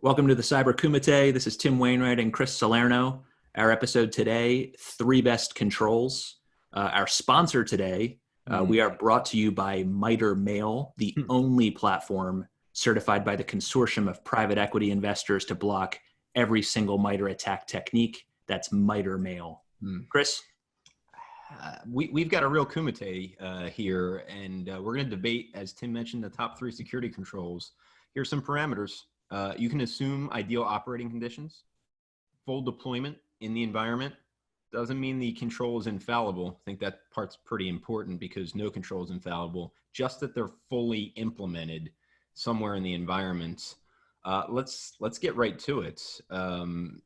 Welcome to the Cyber Kumite. This is Tim Wainwright and Chris Salerno. Our episode today, Three Best Controls. Our sponsor today, we are brought to you by MITRE Mail, the only platform certified by the consortium of private equity investors to block every single MITRE attack technique. That's MITRE Mail. Chris? We've got a real kumite here, and we're going to debate, as Tim mentioned, the top three security controls. Here's some parameters. You can assume ideal operating conditions. Full deployment in the environment doesn't mean the control is infallible. I think that part's pretty important because no control is infallible, just that they're fully implemented somewhere in the environment. Let's get right to it. Tim,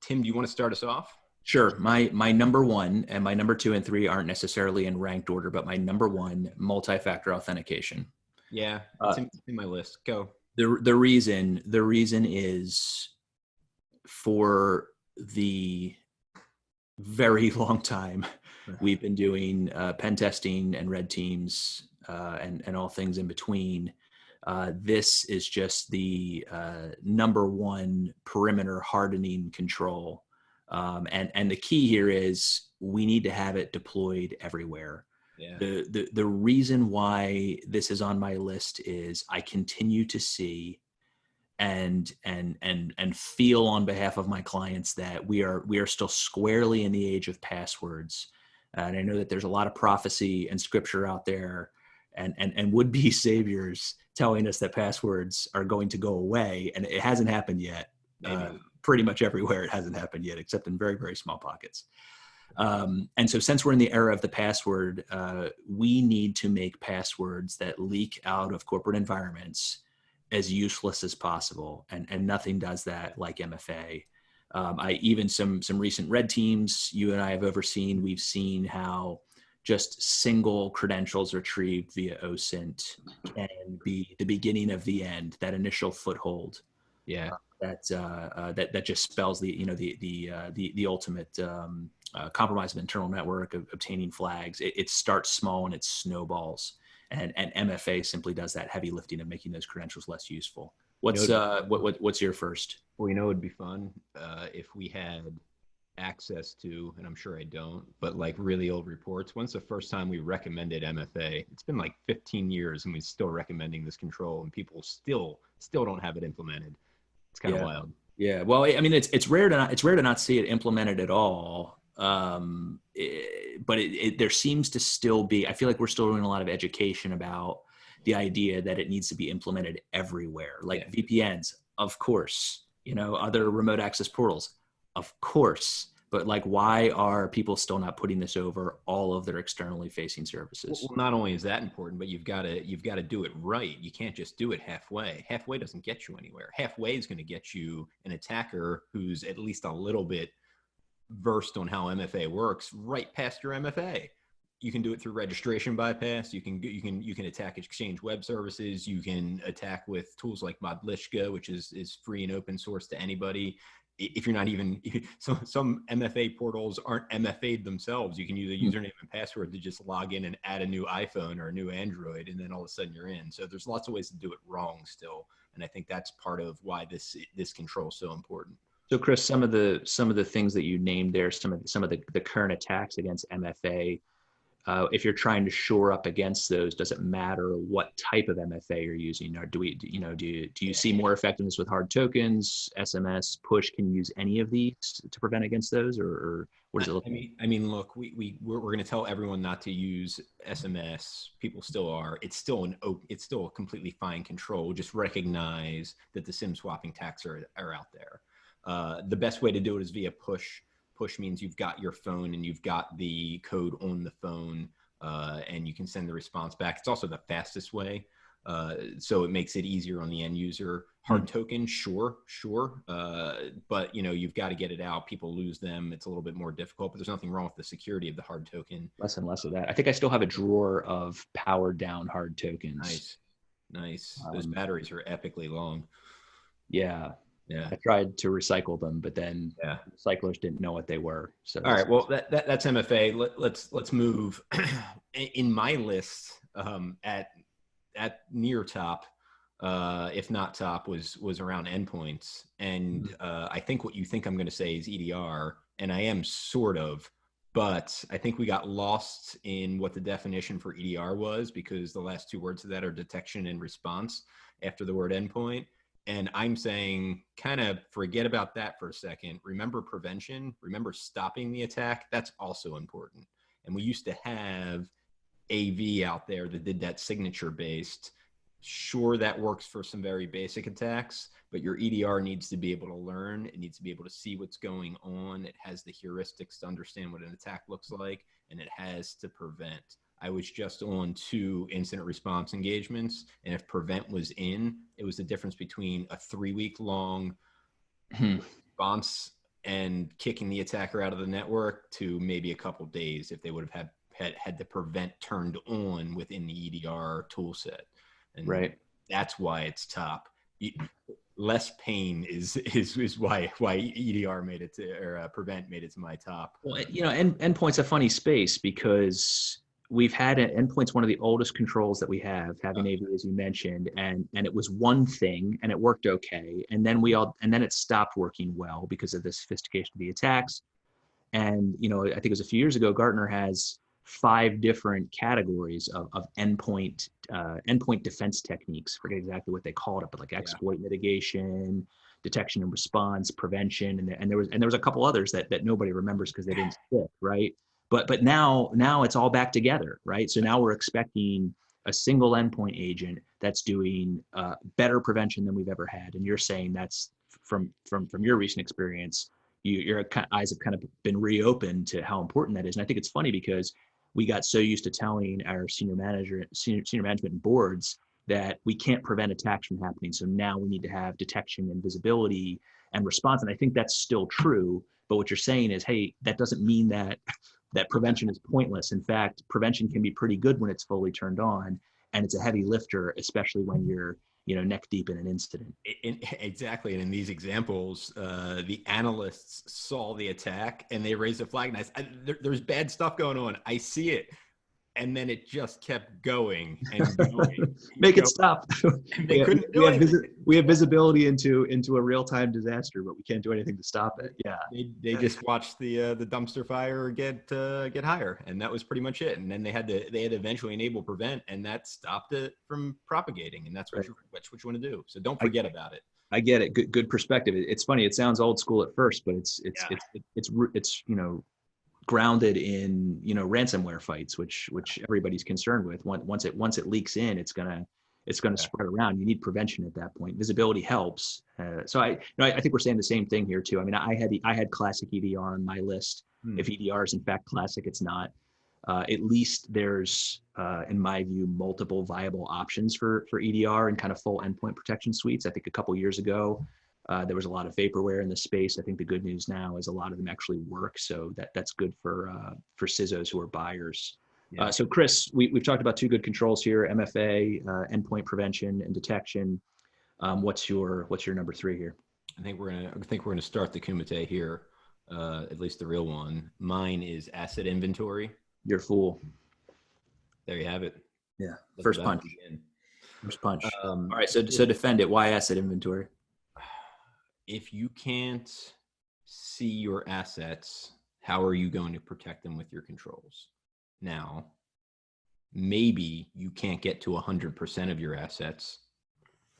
do you want to start us off? Sure. My number one and my number two and three aren't necessarily in ranked order, but my number one, multi-factor authentication. Yeah, it's in my list. Go. The reason is for the very long time we've been doing pen testing and red teams and all things in between. This is just the number one perimeter hardening control. And the key here is we need to have it deployed everywhere. Yeah. The reason why this is on my list is I continue to see and feel on behalf of my clients that we are still squarely in the age of passwords. And I know that there's a lot of prophecy and scripture out there and would-be saviors telling us that passwords are going to go away, and it hasn't happened yet. Pretty much everywhere it hasn't happened yet, except in very, very small pockets. And so since we're in the era of the password, we need to make passwords that leak out of corporate environments as useless as possible. And nothing does that like MFA. Even some recent red teams you and I have overseen, we've seen how just single credentials retrieved via OSINT can be the beginning of the end, that initial foothold. Yeah. That just spells the ultimate compromise of internal network of obtaining flags. It starts small and it snowballs, and MFA simply does that heavy lifting of making those credentials less useful. What's your first? Well, it would be fun if we had access to, and I'm sure I don't, but like really old reports. When's the first time we recommended MFA? It's been like 15 years and we're still recommending this control, and people still don't have it implemented. It's kind of wild. Yeah. Well, I mean, it's rare to not see it implemented at all. But there seems to still be, I feel like we're still doing a lot of education about the idea that it needs to be implemented everywhere, like VPNs, of course, other remote access portals, of course. But like, why are people still not putting this over all of their externally facing services? Well, not only is that important, but you've got to do it right. You can't just do it halfway. Halfway doesn't get you anywhere. Halfway is going to get you an attacker who's at least a little bit versed on how MFA works right past your MFA. You can do it through registration bypass. You can attack Exchange Web Services. You can attack with tools like Modlishka, which is free and open source to anybody. If you're not even, some MFA portals aren't MFA'd themselves. You can use a username and password to just log in and add a new iPhone or a new Android, and then all of a sudden you're in. So there's lots of ways to do it wrong still, and I think that's part of why this control is so important. So, Chris, some of the things that you named there, some of the current attacks against MFA. If you're trying to shore up against those, does it matter what type of MFA you're using, or do you see more effectiveness with hard tokens, SMS, push? Can you use any of these to prevent against those, or what does it look like? I mean, look, we're going to tell everyone not to use SMS. People still are. It's still a completely fine control. Just recognize that the SIM swapping attacks are out there. The best way to do it is via push. Push means you've got your phone and you've got the code on the phone, and you can send the response back. It's also the fastest way, so it makes it easier on the end user. Hard token, sure, but you've got to get it out. People lose them. It's a little bit more difficult, but there's nothing wrong with the security of the hard token. Less and less of that. I think I still have a drawer of powered down hard tokens. Nice. Those batteries are epically long. Yeah. I tried to recycle them, but then recyclers didn't know what they were. So all right, well, that's MFA. Let's move. In my list, at near top, if not top, was around endpoints. And I think what you think I'm going to say is EDR, and I am sort of, but I think we got lost in what the definition for EDR was, because the last two words of that are detection and response after the word endpoint. And I'm saying kind of forget about that for a second. Remember prevention, remember stopping the attack. That's also important. And we used to have AV out there that did that signature based. Sure, that works for some very basic attacks, but your EDR needs to be able to learn. It needs to be able to see what's going on. It has the heuristics to understand what an attack looks like, and it has to prevent. I was just on 2 incident response engagements, and if prevent was in, it was the difference between a 3-week long response and kicking the attacker out of the network to maybe a couple days if they would have had the prevent turned on within the EDR tool set. And Right. that's why it's top. Less pain is why EDR made it to, or prevent made it to my top. Well, endpoint's a funny space because we've had endpoint's one of the oldest controls that we have, having AV, as you mentioned, and it was one thing and it worked okay. And then then it stopped working well because of the sophistication of the attacks. And, I think it was a few years ago, Gartner has 5 different categories of endpoint defense techniques. I forget exactly what they called it, but like exploit mitigation, detection and response, prevention, and there was a couple others that nobody remembers because they didn't stick, right? But now it's all back together, right? So now we're expecting a single endpoint agent that's doing better prevention than we've ever had. And you're saying that's from your recent experience, your eyes have kind of been reopened to how important that is. And I think it's funny because we got so used to telling our senior management and boards that we can't prevent attacks from happening. So now we need to have detection and visibility and response. And I think that's still true. But what you're saying is, hey, that doesn't mean that prevention is pointless. In fact, prevention can be pretty good when it's fully turned on, and it's a heavy lifter, especially when you're neck deep in an incident. Exactly. And in these examples, the analysts saw the attack and they raised a flag. And there's bad stuff going on. I see it. And then it just kept going and going. Make it stop. They couldn't do anything. We have visibility into a real-time disaster, but we can't do anything to stop it. Yeah. They just watched the dumpster fire get higher, and that was pretty much it. And then they had to eventually enable prevent, and that stopped it from propagating. And that's what you want to do. So don't forget about it. I get it. Good perspective. It's funny. It sounds old school at first, but it's grounded in ransomware fights, which everybody's concerned with. Once it leaks in, it's gonna spread around. You need prevention at that point. Visibility helps. So I think we're saying the same thing here too. I mean, I had classic EDR on my list. If EDR is in fact classic, it's not. At least there's, in my view, multiple viable options for EDR and kind of full endpoint protection suites. I think a couple years ago, there was a lot of vaporware in the space. I think the good news now is a lot of them actually work. So that's good for CISOs who are buyers. Yeah. So Chris, we've talked about 2 good controls here: MFA, endpoint prevention and detection. What's your number 3 here? I think we're gonna start the Kumite here, at least the real one. Mine is asset inventory. You're a fool. There you have it. Yeah. First punch. All right. So defend it. Why asset inventory? If you can't see your assets, how are you going to protect them with your controls? Now, maybe you can't get to 100% of your assets,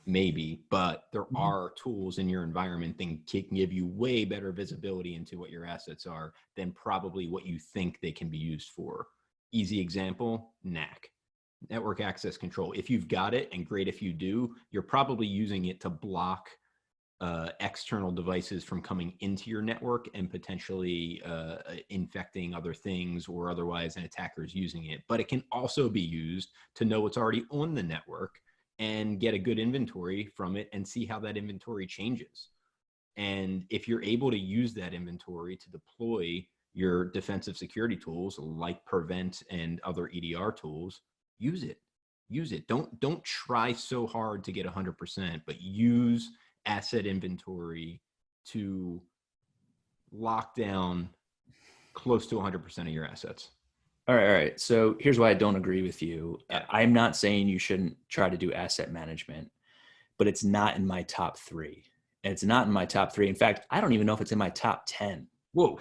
maybe, but there are tools in your environment that can give you way better visibility into what your assets are than probably what you think they can be used for. Easy example, NAC, network access control. If you've got it, and great if you do, you're probably using it to block external devices from coming into your network and potentially infecting other things, or otherwise an attacker is using it. But it can also be used to know what's already on the network and get a good inventory from it and see how that inventory changes. And if you're able to use that inventory to deploy your defensive security tools like Prevent and other EDR tools, use it. Don't try so hard to get 100%, but use asset inventory to lock down close to 100% of your assets. All right. So here's why I don't agree with you. I'm not saying you shouldn't try to do asset management. but it's not in my top 3. And it's not in my top 3. In fact, I don't even know if it's in my top 10. Whoa.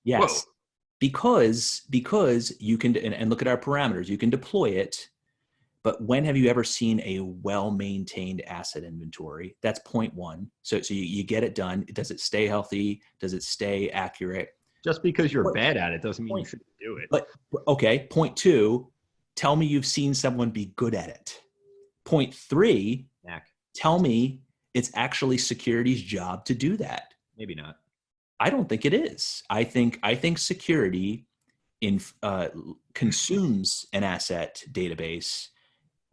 Yes. Whoa. Because you can, and look at our parameters, you can deploy it, but when have you ever seen a well-maintained asset inventory? That's point 1. So you get it done. Does it stay healthy? Does it stay accurate? Just because you're bad at it doesn't mean you Point, shouldn't do it. but okay, point 2, tell me you've seen someone be good at it. Point 3, tell me it's actually security's job to do that. Maybe not. I don't think it is. I think security consumes an asset database,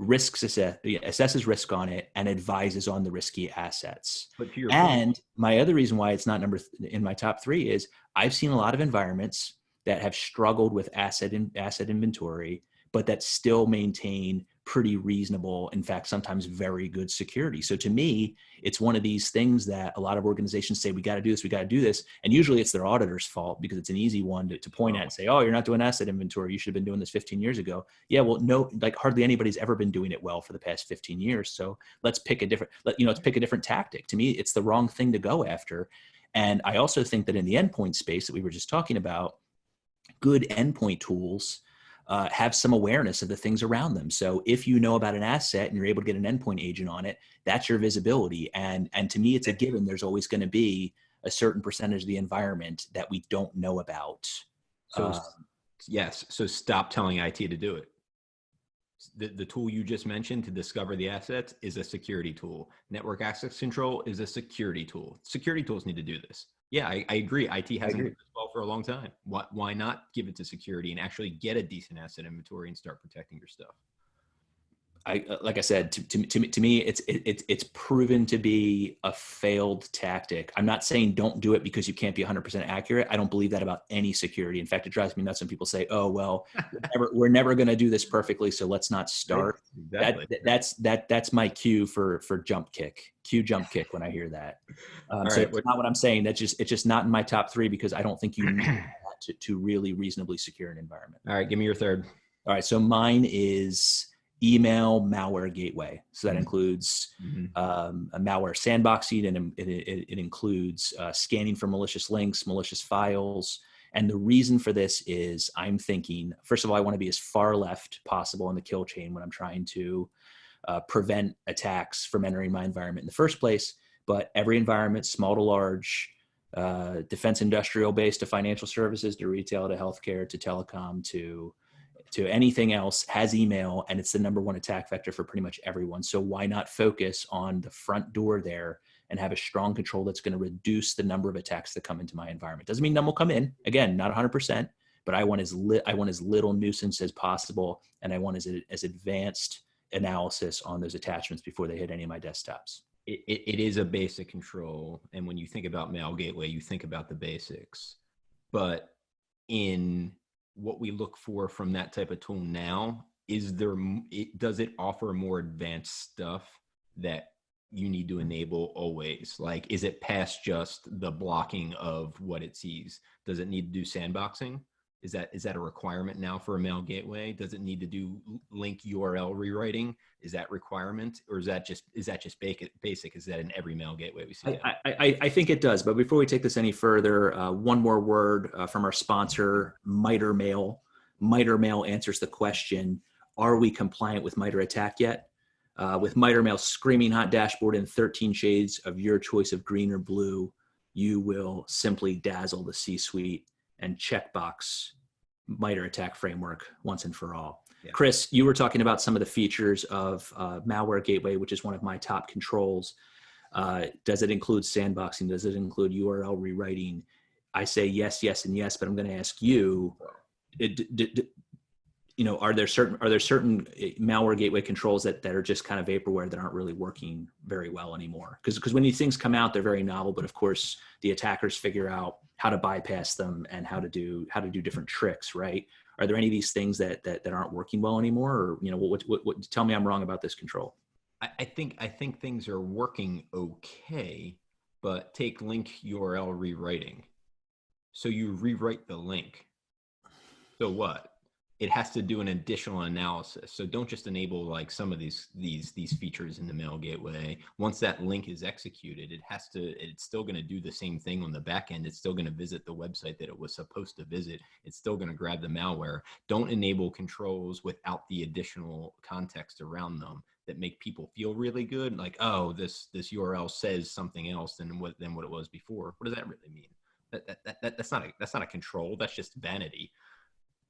assesses risk on it, and advises on the risky assets. But to your and point, my other reason why it's not in my top 3 is I've seen a lot of environments that have struggled with asset inventory, but that still maintain pretty reasonable, in fact, sometimes very good security. So to me, it's one of these things that a lot of organizations say, we got to do this, we got to do this. And usually it's their auditor's fault because it's an easy one to point at and say, oh, you're not doing asset inventory. You should have been doing this 15 years ago. Yeah, well, no, like hardly anybody's ever been doing it well for the past 15 years. So let's pick a different tactic. To me, it's the wrong thing to go after. And I also think that in the endpoint space that we were just talking about, good endpoint tools have some awareness of the things around them. So if you know about an asset and you're able to get an endpoint agent on it, that's your visibility. And to me, it's a given. There's always going to be a certain percentage of the environment that we don't know about. So yes. So stop telling IT to do it. The tool you just mentioned to discover the assets is a security tool. Network access control is a security tool. Security tools need to do this. Yeah, I agree. IT hasn't done this well for a long time. Why not give it to security and actually get a decent asset inventory and start protecting your stuff? Like I said, to me, it's proven to be a failed tactic. I'm not saying don't do it because you can't be 100% accurate. I don't believe that about any security. In fact, it drives me nuts when people say, "Oh, well, we're never going to do this perfectly, so let's not start." Exactly. That's my cue for jump kick. Cue jump kick when I hear that. So right, it's not what I'm saying. It's just not in my top 3 because I don't think you need that to really reasonably secure an environment. All right, give me your third. All right, so mine is email malware gateway. So that includes a malware sandboxing, and it includes scanning for malicious links, malicious files. And the reason for this is I'm thinking, first of all, I want to be as far left possible in the kill chain when I'm trying to prevent attacks from entering my environment in the first place. But every environment, small to large, defense industrial base to financial services to retail to healthcare to telecom to anything else, has email, and it's the number 1 attack vector for pretty much everyone. So why not focus on the front door there and have a strong control that's going to reduce the number of attacks that come into my environment? Doesn't mean none will come in. Again, not 100%, but I want as little nuisance as possible, and I want as advanced analysis on those attachments before they hit any of my desktops. It is a basic control, and when you think about mail gateway, you think about the basics. But in what we look for from that type of tool now, does it offer more advanced stuff that you need to enable always? Like, is it past just the blocking of what it sees? Does it need to do sandboxing? Is that a requirement now for a mail gateway? Does it need to do link URL rewriting? Is that requirement, or is that just basic? Is that in every mail gateway we see? I think it does. But before we take this any further, one more word from our sponsor, MITRE Mail. MITRE Mail answers the question: are we compliant with MITRE ATT&CK yet? With MITRE Mail's screaming hot dashboard in 13 shades of your choice of green or blue, you will simply dazzle the C-suite and checkbox MITRE ATT&CK framework once and for all. Yeah. Chris, you were talking about some of the features of Malware Gateway, which is one of my top controls. Does it include sandboxing? Does it include URL rewriting? I say yes, yes, and yes, but I'm going to ask you, are there certain malware gateway controls that are just kind of vaporware that aren't really working very well anymore? Because when these things come out, they're very novel, but of course the attackers figure out how to bypass them and how to do different tricks, right? Are there any of these things that aren't working well anymore, or what tell me I'm wrong about this control? I think things are working okay, but take link URL rewriting. So you rewrite the link. So what? it has to do an additional analysis. So don't just enable like some of these features in the mail gateway. Once that link is executed, it's still going to do the same thing on the back end. It's still going to visit the website that it was supposed to visit. It's still going to grab the malware. Don't enable controls without the additional context around them that make people feel really good. Like, oh, this URL says something else than what it was before. What does that really mean? That's not a control. That's just vanity.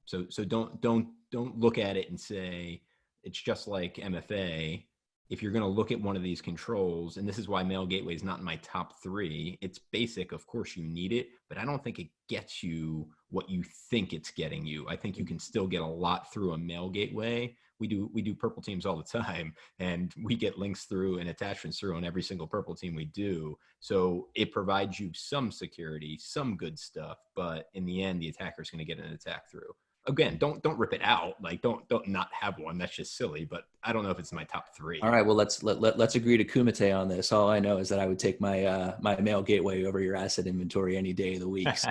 So don't look at it and say it's just like MFA. If you're going to look at one of these controls, and this is why Mail Gateway is not in my top 3, it's basic. Of course you need it, but I don't think it gets you what you think it's getting you. I think you can still get a lot through a Mail Gateway. We do purple teams all the time, and we get links through and attachments through on every single purple team we do. So it provides you some security, some good stuff, but in the end, the attacker is going to get an attack through. Again, don't rip it out. Like don't not have one. That's just silly. But I don't know if it's in my top 3. All right. Well, let's agree to Kumite on this. All I know is that I would take my my mail gateway over your asset inventory any day of the week. So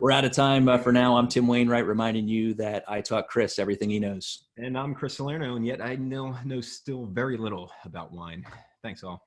we're out of time for now. I'm Tim Wainwright, reminding you that I taught Chris everything he knows. And I'm Chris Salerno, and yet I know still very little about wine. Thanks all.